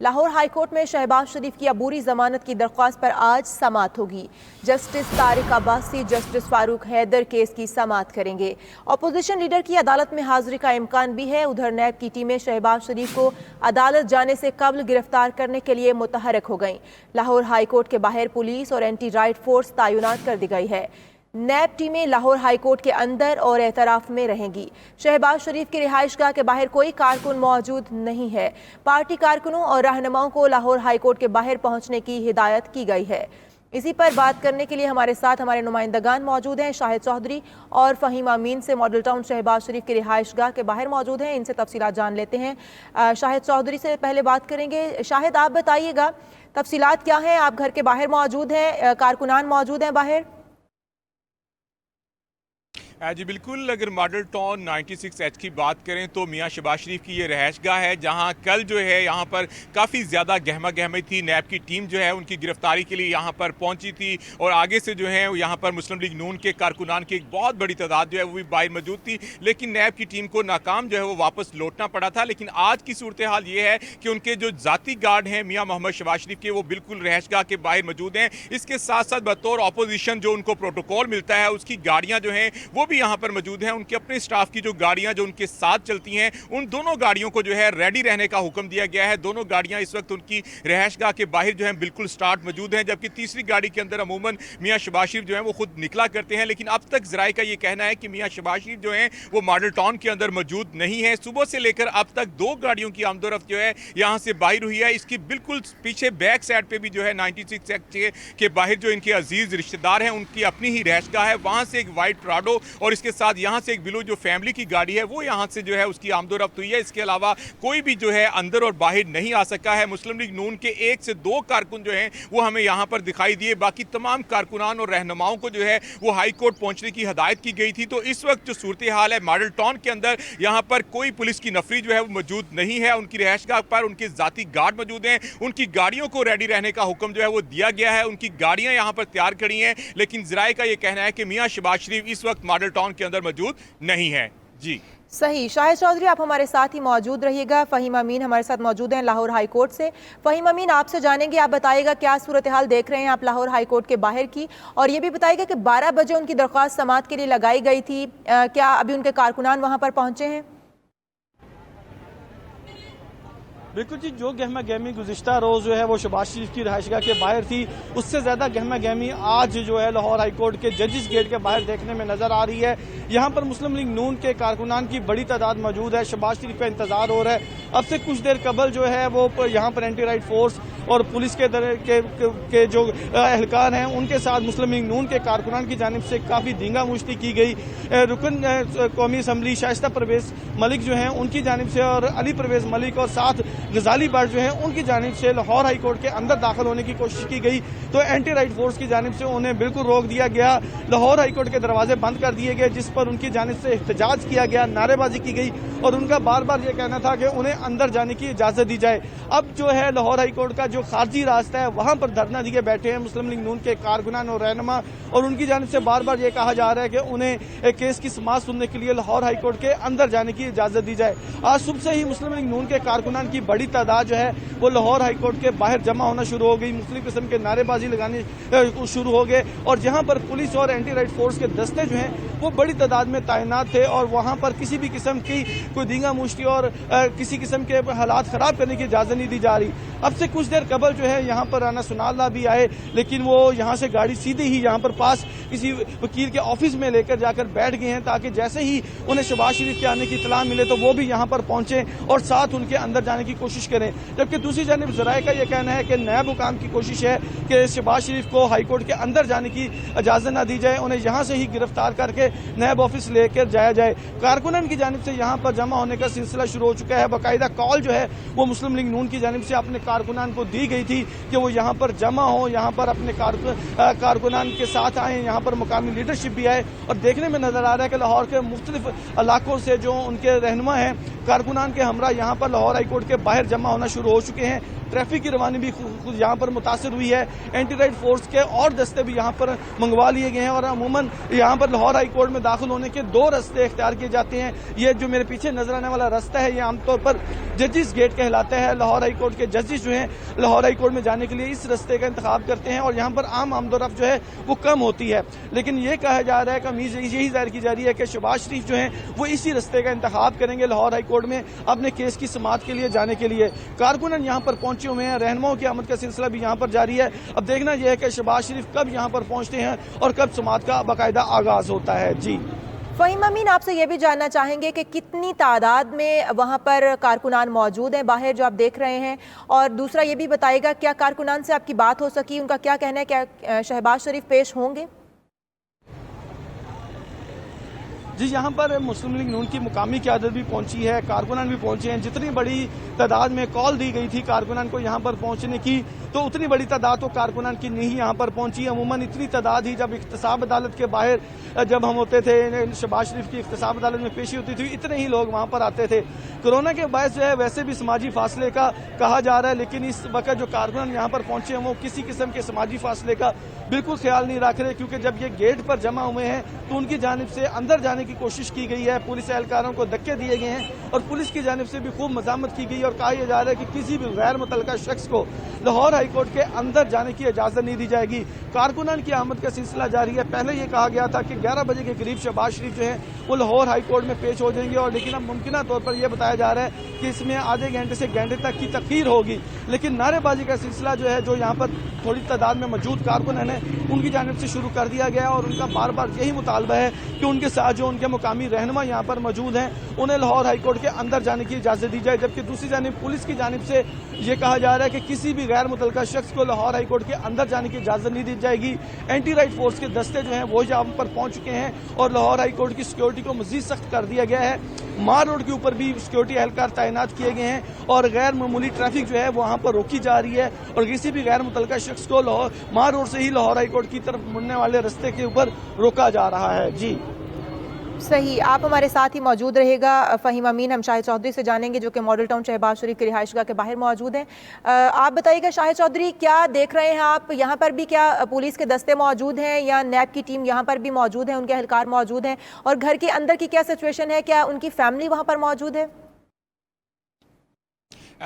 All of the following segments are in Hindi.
लाहौर हाईकोर्ट में शहबाज शरीफ की अबूरी जमानत की दरख्वास्त पर आज समाअत होगी। Justice Tariq Abbasi justice Farooq Haider case की समाअत करेंगे। अपोजिशन लीडर की अदालत में हाजिरी का इम्कान भी है। उधर नैब की टीमें शहबाज शरीफ को अदालत जाने से कबल गिरफ्तार करने के लिए मुतहरक हो गईं। लाहौर हाईकोर्ट के बाहर पुलिस और एंटी राइट फोर्स तैनात कर दी गई है। नैब टीमें लाहौर हाईकोर्ट के अंदर और एतराफ में रहेंगी। शहबाज शरीफ की रिहाइशगाह के बाहर कोई कारकुन मौजूद नहीं है। पार्टी कारकुनों और रहनुमाओं को लाहौर हाईकोर्ट के बाहर पहुंचने की हिदायत की गई है। इसी पर बात करने के लिए हमारे साथ हमारे नुमाइंदगान मौजूद हैं। शाहिद चौधरी और फ़हीम अमीन से मॉडल टाउन शहबाज शरीफ की रिहाइशगाह के बाहर मौजूद हैं। इनसे तफसीलात जान लेते हैं। शाहिद चौधरी से पहले बात करेंगे। शाहिद, आप बताइएगा तफसीलात क्या हैं? आप घर के बाहर मौजूद हैं, कारकुनान मौजूद हैं बाहर? जी बिल्कुल, अगर मॉडल टाउन 96H की बात करें तो मियां शहबाज शरीफ की ये रहशगाह है, जहां कल जो है यहाँ पर काफ़ी ज़्यादा गहमा गहमी थी। नैब की टीम जो है उनकी गिरफ्तारी के लिए यहाँ पर पहुंची थी और आगे से जो है यहाँ पर मुस्लिम लीग नून के कारकुनान की एक बहुत बड़ी तादाद जो है वो भी बाहर मौजूद थी, लेकिन नैब की टीम को नाकाम जो है वो वापस लौटना पड़ा था। लेकिन आज की सूरत हाल ये है कि उनके जो ज़ाती गार्ड हैं मियाँ मोहम्मद शहबाज शरीफ के, वो बिल्कुल रहशगाह के बाहर मौजूद हैं। इसके साथ साथ बतौर अपोजिशन जो उनको प्रोटोकॉल मिलता है उसकी गाड़ियाँ जो हैं वो भी यहाँ पर मौजूद हैं। उनके अपने स्टाफ की जो गाड़ियां जो उनके साथ चलती हैं, उन दोनों गाड़ियों को जो है रेडी रहने का हुक्म दिया गया है। दोनों गाड़ियां इस वक्त उनकी रहशगाह के बाहर जो है बिल्कुल स्टार्ट मौजूद हैं, जबकि तीसरी गाड़ी के अंदर अमूमन मियां शहबाज शरीफ जो है वो खुद निकला करते हैं। लेकिन अब तक जराए का ये कहना है कि मियां शहबाज शरीफ जो है वो मॉडल टाउन के अंदर मौजूद नहीं है। सुबह से लेकर अब तक 2 गाड़ियों की आमदोरफ्त जो है यहाँ से बाहर हुई है। इसकी बिल्कुल पीछे बैक साइड पे भी जो है 96 के बाहर जो इनके अजीज रिश्तेदार हैं उनकी अपनी ही रहशगाह है। वहां से एक वाइट प्राडो और इसके साथ यहाँ से एक बिलो जो फैमिली की गाड़ी है वो यहाँ से जो है उसकी आमदोरफ्त हुई है। इसके अलावा कोई भी जो है अंदर और बाहर नहीं आ सका है। मुस्लिम लीग नून के 1 से 2 कारकुन जो हैं वो हमें यहाँ पर दिखाई दिए। बाकी तमाम कारकुनान और रहनुमाओं को जो है वो हाई कोर्ट पहुंचने की हदायत की गई थी। तो इस वक्त जो सूरत हाल है मॉडल टाउन के अंदर, यहाँ पर कोई पुलिस की नफरी जो है वो मौजूद नहीं है। उनकी रहशगाह पर उनके जाती गार्ड मौजूद हैं। उनकी गाड़ियों को रेडी रहने का हुक्म जो है वो दिया गया है। उनकी गाड़ियां यहाँ पर तैयार खड़ी हैं, लेकिन जराए का ये कहना है कि मियां शहबाज शरीफ इस वक्त मॉडल टाउन के अंदर मौजूद नहीं है। जी सही। शाहिद चौधरी, आप हमारे साथ ही मौजूद रहिएगा। फ़हीम अमीन हमारे साथ मौजूद हैं लाहौर हाई कोर्ट से। फ़हीम अमीन, आपसे जानेंगे, आप बताइएगा क्या सूरत हाल देख रहे हैं आप लाहौर हाई कोर्ट के बाहर की, और ये भी बताइएगा कि 12 बजे उनकी दरख्वास्त समाअत के लिए लगाई गई थी, क्या अभी उनके कारकुनान वहाँ पर पहुँचे हैं? बिल्कुल जी, जो गहमा गहमी गुज़िश्ता रोज़ जो है वो शहबाज शरीफ की रिहाइशगाह के बाहर थी, उससे ज़्यादा गहमा गहमी आज जो है लाहौर हाई कोर्ट के जजिस गेट के बाहर देखने में नज़र आ रही है। यहाँ पर मुस्लिम लीग नून के कारकुनान की बड़ी तादाद मौजूद है। शहबाज शरीफ का इंतजार हो रहा है। अब से कुछ देर कबल जो है वो यहाँ पर एंटी राइट फोर्स और पुलिस के जो एहलकार हैं उनके साथ मुस्लिम लीग नून के कारकुनान की जानिब से काफ़ी धींगा मुश्ती की गई। रुकन कौमी असम्बली शाइस्ता परवेज मलिक जो हैं उनकी जानिब से और अली परवेज मलिक और साथ गजाली भट्ट जो हैं उनकी जानिब से लाहौर हाई कोर्ट के अंदर दाखिल होने की कोशिश की गई, तो एंटी राइट फोर्स की जानिब से उन्हें बिल्कुल रोक दिया गया। लाहौर हाई कोर्ट के दरवाजे बंद कर दिए गए, जिस पर उनकी जानिब से एहतजाज किया गया, नारेबाजी की गई और उनका बार बार ये कहना था कि उन्हें अंदर जाने की इजाजत दी जाए। अब जो है लाहौर हाई कोर्ट का जो खारजी रास्ता है वहां पर धरना दिए बैठे हैं मुस्लिम लीग नून के कारकुनान और रहनुमा, और उनकी जानिब से बार बार ये कहा जा रहा है कि उन्हें एक केस की समाअत सुनने के लिए लाहौर हाई कोर्ट के अंदर जाने की इजाजत दी जाए। आज सुबह से ही मुस्लिम लीग नून के कारकुनान की बड़ी तादाद जो है वो लाहौर हाई कोर्ट के बाहर जमा होना शुरू हो गई। मुख्तलिफ किस्म के नारेबाजी लगाने शुरू हो गए और जहां पर पुलिस और एंटी राइट फोर्स के दस्ते जो हैं वो बड़ी तादाद में तैनात थे और वहां पर किसी भी किस्म की कोई धींगा मुश्ती और किसी किस्म के हालात खराब करने की इजाजत नहीं दी जा रही। अब से कुछ देर कबल जो है यहाँ पर राना सुनाल्ला भी आए, लेकिन वो यहाँ से गाड़ी सीधे ही यहाँ पर पास किसी वकील के ऑफिस में लेकर जाकर बैठ गए हैं, ताकि जैसे ही उन्हें शहबाज शरीफ के आने की इत्तला मिले तो वो भी यहाँ पर पहुंचे और साथ उनके अंदर जाने की कोशिश करें। जबकि दूसरी जानिब जराए का यह कहना है कि नैब हुकाम की कोशिश है कि शहबाज शरीफ को हाई कोर्ट के अंदर जाने की इजाजत न दी जाए, उन्हें यहाँ से ही गिरफ्तार करके नैब ऑफिस लेकर जाया जाए। कारकुनान की जानिब से यहाँ पर जमा होने का सिलसिला शुरू हो चुका है। बाकायदा कॉल जो है वो मुस्लिम लीग नून की जानिब से अपने कारकुनान को दी गई थी कि वो यहाँ पर जमा हो, यहाँ पर अपने कारकुनान के साथ आए, यहाँ पर मुकामी लीडरशिप भी आए। और देखने में नजर आ रहा है कि लाहौर के मुख्तलिफ इलाकों से जो उनके रहनुमा हैं कारकुनान के हमरा यहाँ पर लाहौर हाईकोर्ट के बाहर जमा होना शुरू हो चुके हैं। ट्रैफिक की रवानी भी खुद यहाँ पर मुतासर हुई है। एंटी राइट फोर्स के और दस्ते भी यहाँ पर मंगवा लिए गए हैं और अमूमन यहाँ पर लाहौर हाई कोर्ट में दाखिल होने के 2 रास्ते इख्तियार किए जाते हैं। ये जो मेरे पीछे नजर आने वाला रास्ता है ये आमतौर पर जजिस गेट कहलाता है। लाहौर हाई कोर्ट के जजिस जो हैं लाहौर हाई कोर्ट में जाने के लिए इस रास्ते का इंतखाब करते हैं और यहाँ पर आम आमदोरफ्त जो है वो कम होती है। लेकिन ये कहा जा रहा है कि यही जाहिर की जा रही है कि शहबाज शरीफ जो है वो इसी रास्ते का इंतखाब करेंगे लाहौर हाई कोर्ट में अपने केस की समाअत के लिए जाने के लिए। कारकुनान यहाँ पर पहुंचे हुए हैं, रहनुमाओं की आमद का सिलसिला भी यहाँ पर जारी है। अब देखना यह है कि शहबाज शरीफ कब यहाँ पर पहुंचते हैं और कब समाअत का बाकायदा आगाज होता है। जी फ़हीम अमीन, आपसे ये भी जानना चाहेंगे कि कितनी तादाद में वहाँ पर कारकुनान मौजूद हैं बाहर जो आप देख रहे हैं, और दूसरा ये भी बताइएगा क्या कारकुनान से आपकी बात हो सकी, उनका क्या कहना है, क्या शहबाज शरीफ पेश होंगे? जी यहाँ पर मुस्लिम लीग नून की मुकामी क़यादत भी पहुंची है, कारकुनान भी पहुंचे हैं। जितनी बड़ी तादाद में कॉल दी गई थी कारकुनान को यहाँ पर पहुंचने की, तो उतनी बड़ी तादाद तो कारकुनान की नहीं यहाँ पर पहुंची। अमूमन इतनी तादाद ही जब इख्तिसाब अदालत के बाहर जब हम होते थे, शहबाज शरीफ की इख्तिसाब अदालत में पेशी होती थी, इतने ही लोग वहाँ पर आते थे। कोरोना के बायस जो है वैसे भी समाजी फासले का कहा जा रहा है, लेकिन इस वक्त जो कारकुनान यहाँ पर पहुंचे हैं वो किसी किस्म के समाजी फासले का बिल्कुल ख्याल नहीं रख रहे, क्योंकि जब ये गेट पर जमा हुए हैं तो उनकी जानिब से अंदर जाने की कोशिश की गई है। पुलिस एहलकारों को धक्के दिए गए हैं और पुलिस की जानिब से भी खूब मजामत की गई और कहा यह जा रहा है कि किसी भी गैर मुतल्लका शख्स को लाहौर हाईकोर्ट के अंदर जाने की इजाजत नहीं दी जाएगी। कारकुनान की आमद का सिलसिला जारी है। पहले यह कहा गया था कि 11 बजे के करीब शहबाज शरीफ जो है वो लाहौर हाईकोर्ट में पेश हो जाएंगे, और लेकिन अब मुमकिन तौर पर यह बताया जा रहा है कि इसमें आधे घंटे से घंटे तक की तखीर होगी। लेकिन नारेबाजी का सिलसिला जो है जो यहाँ पर थोड़ी तादाद में मौजूद कारकुनान है उनकी जानिब से शुरू कर दिया गया और उनका बार बार यही मुतालबा है कि उनके साथ जो उनके मुकामी रहनुमा यहाँ पर मौजूद हैं उन्हें लाहौर हाईकोर्ट के अंदर जाने की इजाजत दी जाए। जबकि दूसरी जानिब पुलिस की जानिब से ये कहा जा रहा है कि किसी भी गैर मुतल्लका शख्स को लाहौर हाईकोर्ट के अंदर जाने की इजाजत नहीं दी जाएगी। एंटी राइट फोर्स के दस्ते जो हैं वो यहाँ पर पहुंच चुके हैं और लाहौर हाईकोर्ट की सिक्योरिटी को मजीद सख्त कर दिया गया है। मार रोड के ऊपर भी सिक्योरिटी एहलकार तैनात किए गए हैं और गैर मामूली ट्रैफिक जो है वहां पर रोकी जा रही है और किसी भी गैर मुतल्लका शख्स को मार रोड से ही लाहौर हाईकोर्ट की तरफ मुड़ने वाले रास्ते के ऊपर रोका जा रहा है। जी सही, आप हमारे साथ ही मौजूद रहेगा। फ़हीम अमीन, हम शाहिद चौधरी से जानेंगे जो कि मॉडल टाउन शहबाज शरीफ की रिहाइशगाह के बाहर मौजूद हैं। आप बताइएगा शाहिद चौधरी, क्या देख रहे हैं आप यहाँ पर भी? क्या पुलिस के दस्ते मौजूद हैं या नैब की टीम यहाँ पर भी मौजूद है, उनके एहलकार मौजूद हैं? और घर के अंदर की क्या सिचुएशन है, क्या उनकी फैमिली वहाँ पर मौजूद है?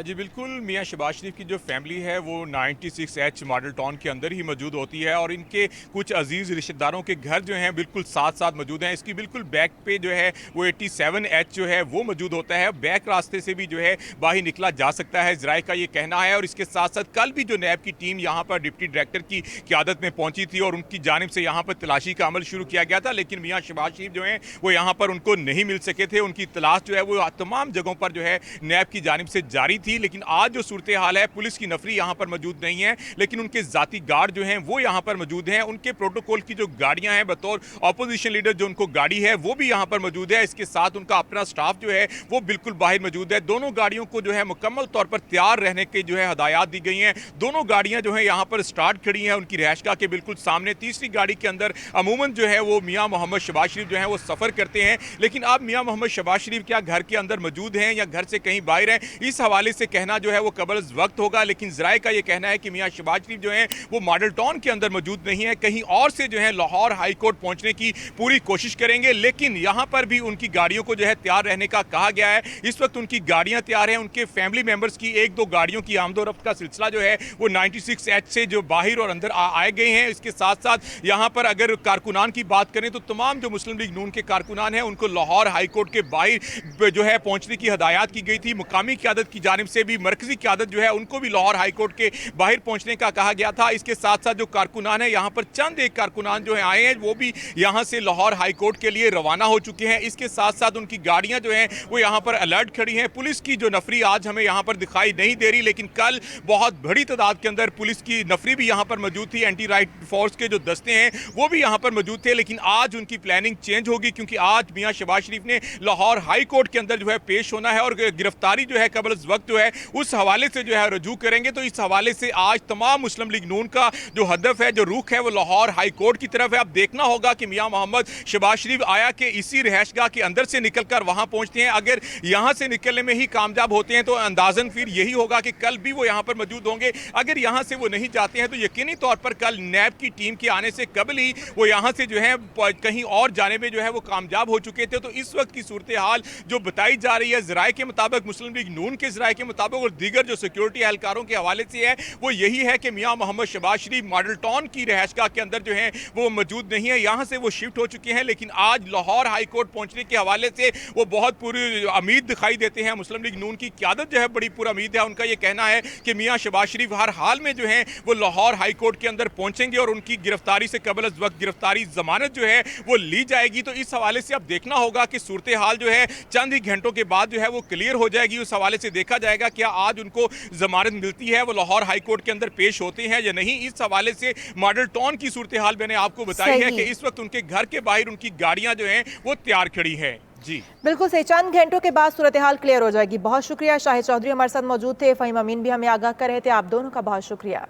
जी बिल्कुल, मियां शहबाज शरीफ की जो फैमिली है वो 96H मॉडल टाउन के अंदर ही मौजूद होती है और इनके कुछ अजीज़ रिश्तेदारों के घर जो हैं बिल्कुल साथ साथ मौजूद हैं। इसकी बिल्कुल बैक पे जो है वो 87H जो है वो मौजूद होता है। बैक रास्ते से भी जो है बाहर निकला जा सकता है, ज़राए का ये कहना है। और इसके साथ साथ कल भी जो नैब की टीम यहाँ पर डिप्टी डायरेक्टर की क़यादत में पहुँची थी और उनकी जानिब से यहाँ पर तलाशी का अमल शुरू किया गया था, लेकिन मियाँ शहबाज शरीफ जो हैं वो यहाँ पर उनको नहीं मिल सके थे। उनकी तलाश जो है वो तमाम जगहों पर जो है नैब की जानिब से जारी थी। लेकिन आज जो सूरत हाल है, पुलिस की नफरी यहाँ पर मौजूद नहीं है, लेकिन उनके जाती गार्ड जो हैं वो यहाँ पर मौजूद हैं। उनके प्रोटोकॉल की जो गाड़ियाँ हैं बतौर ऑपोजिशन लीडर जो उनको गाड़ी है वो भी यहाँ पर मौजूद है। इसके साथ उनका अपना स्टाफ जो है वो बिल्कुल बाहर मौजूद है। दोनों गाड़ियों को जो है मुकम्मल तौर पर तैयार रहने की जो है हदायत दी गई हैं। दोनों गाड़ियाँ जो है यहाँ पर स्टार्ट खड़ी हैं उनकी रिहाइशगाह के बिल्कुल सामने। तीसरी गाड़ी के अंदर अमूमन जो है वो मियाँ मोहम्मद शहबाज शरीफ जो है वो सफ़र करते हैं। लेकिन अब मियाँ मोहम्मद शहबाज शरीफ क्या घर के अंदर मौजूद हैं या घर से कहीं बाहर हैं, इस हवाले से कहना जो है वो कबल वक्त होगा। लेकिन ज़राए का ये कहना है कि मियाँ शहबाज शरीफ जो हैं वो मॉडल टाउन के अंदर मौजूद नहीं है, कहीं और से जो है लाहौर हाई कोर्ट पहुंचने की पूरी कोशिश करेंगे। लेकिन यहाँ पर भी उनकी गाड़ियों को जो है तैयार रहने का कहा गया है। इस वक्त उनकी गाड़ियाँ तैयार हैं। उनके फैमिली मेंबर्स की 1-2 गाड़ियों की आमदोरफ्त का सिलसिला जो है वो 96H से जो बाहर और अंदर आए गए हैं। इसके साथ साथ यहाँ पर अगर कारकुनान की बात करें तो तमाम जो मुस्लिम लीग नून के कारकुनान हैं उनको लाहौर हाई कोर्ट के बाहर जो है पहुंचने की हदायत की गई थी। मुकामी क़यादत की जानिब से भी, मरकजी क़यादत जो है उनको भी लाहौर हाई कोर्ट के बाहर पहुंचने का कहा गया था। इसके साथ साथ जो कारकुनान है यहाँ पर चंद एक कारकुनान जो है आए हैं वो भी यहाँ से लाहौर हाई कोर्ट के लिए रवाना हो चुके हैं। इसके साथ साथ उनकी गाड़ियाँ जो हैं वो यहाँ पर अलर्ट खड़ी हैं। पुलिस की जो नफरी आज हमें यहाँ पर दिखाई नहीं दे रही, लेकिन कल बहुत बड़ी तादाद के अंदर पुलिस की नफरी भी यहाँ पर मौजूद थी। एंटी राइट फोर्स के जो दस्ते हैं वो भी यहाँ पर मौजूद थे। लेकिन आज उनकी प्लानिंग चेंज होगी क्योंकि आज मियाँ शहबाज शरीफ ने लाहौर हाई कोर्ट के अंदर जो है पेश होना है और गिरफ्तारी जो है कबल वक्त वक्त जो है उस हवाले से जो है रजू करेंगे। तो इस हवाले से आज तमाम मुस्लिम लीग नून का जो हदफ है, जो रुख है, वो लाहौर हाई कोर्ट की तरफ है। अब देखना होगा कि मियां मोहम्मद शहबाज शरीफ आया कि इसी रिहायशगाह के अंदर से निकलकर वहां पहुंचते हैं। अगर यहां से निकलने में ही कामयाब होते हैं तो अंदाजन फिर यही होगा कि कल भी वो यहां पर मौजूद होंगे। अगर यहां से वो नहीं जाते हैं तो यकीनी तौर पर कल नैब की टीम के आने से कबल ही वो यहां से जो है कहीं और जाने में जो है वो कामयाब हो चुके थे। तो इस वक्त की सूरत हाल जो बताई जा रही है ज़राए के मुताबिक, मुस्लिम लीग नून के ज़राए के मुताबिक और दीगर जो सिक्योरिटी एहलकारों के हवाले से है, वो यही है कि मियां मोहम्मद शहबाज शरीफ मॉडल टाउन की रिहायशगाह के अंदर जो है वो मौजूद नहीं है, यहां से वो शिफ्ट हो चुके हैं। लेकिन आज लाहौर हाई कोर्ट पहुंचने के हवाले से वो बहुत पूरी उम्मीद दिखाई देते हैं। मुस्लिम लीग नून की क़यादत जो है बड़ी पूरी उम्मीद है। उनका ये कहना है कि मियां शहबाज शरीफ हर हाल में जो है वो लाहौर हाई कोर्ट के अंदर पहुंचेंगे और उनकी गिरफ्तारी से कबल अज़ वक्त गिरफ्तारी जमानत जो है वो ली जाएगी। तो इस हवाले से अब देखना होगा कि सूरत हाल जो है चंद ही घंटों के बाद जो है वो क्लियर हो जाएगी। उस हवाले से देखा जाएगा क्या आज उनको जमानत मिलती है, वो लाहौर हाई कोर्ट के अंदर पेश होते हैं या नहीं। इस हवाले से मॉडल टाउन की सूरत हाल मैंने आपको बताई है कि इस वक्त उनके घर के बाहर उनकी गाड़ियां जो हैं वो तैयार खड़ी है। जी बिल्कुल सही, चंद घंटों के बाद सूरत हाल क्लियर हो जाएगी। बहुत शुक्रिया, शाहिद चौधरी हमारे साथ मौजूद थे, फ़हीम अमीन भी हमें आगाह कर रहे थे। आप दोनों का बहुत शुक्रिया।